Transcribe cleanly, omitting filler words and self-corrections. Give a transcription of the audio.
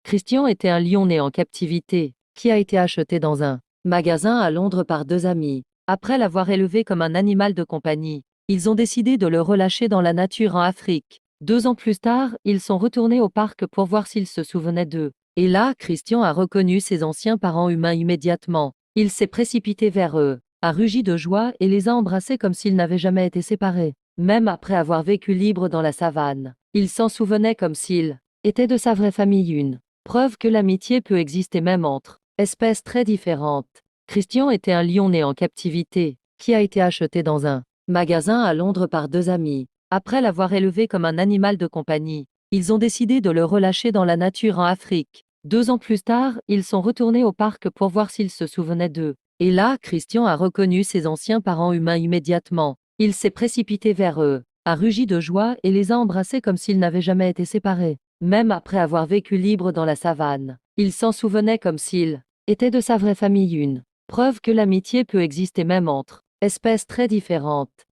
Christian était un lion né en captivité, qui a été acheté dans un magasin à Londres par deux amis. Après l'avoir élevé comme un animal de compagnie, ils ont décidé de le relâcher dans la nature en Afrique. 2 ans plus tard, ils sont retournés au parc pour voir s'ils se souvenaient d'eux. Et là, Christian a reconnu ses anciens parents humains immédiatement. Il s'est précipité vers eux, a rugi de joie et les a embrassés comme s'ils n'avaient jamais été séparés. Même après avoir vécu libre dans la savane, il s'en souvenait comme s'il était de sa vraie famille une. Preuve que l'amitié peut exister même entre espèces très différentes. Christian était un lion né en captivité, qui a été acheté dans un magasin à Londres par deux amis. Après l'avoir élevé comme un animal de compagnie, ils ont décidé de le relâcher dans la nature en Afrique. 2 ans plus tard, ils sont retournés au parc pour voir s'ils se souvenaient d'eux. Et là, Christian a reconnu ses anciens parents humains immédiatement. Il s'est précipité vers eux, a rugi de joie et les a embrassés comme s'ils n'avaient jamais été séparés. Même après avoir vécu libre dans la savane, il s'en souvenait comme s'il était de sa vraie famille une. Preuve que l'amitié peut exister même entre espèces très différentes.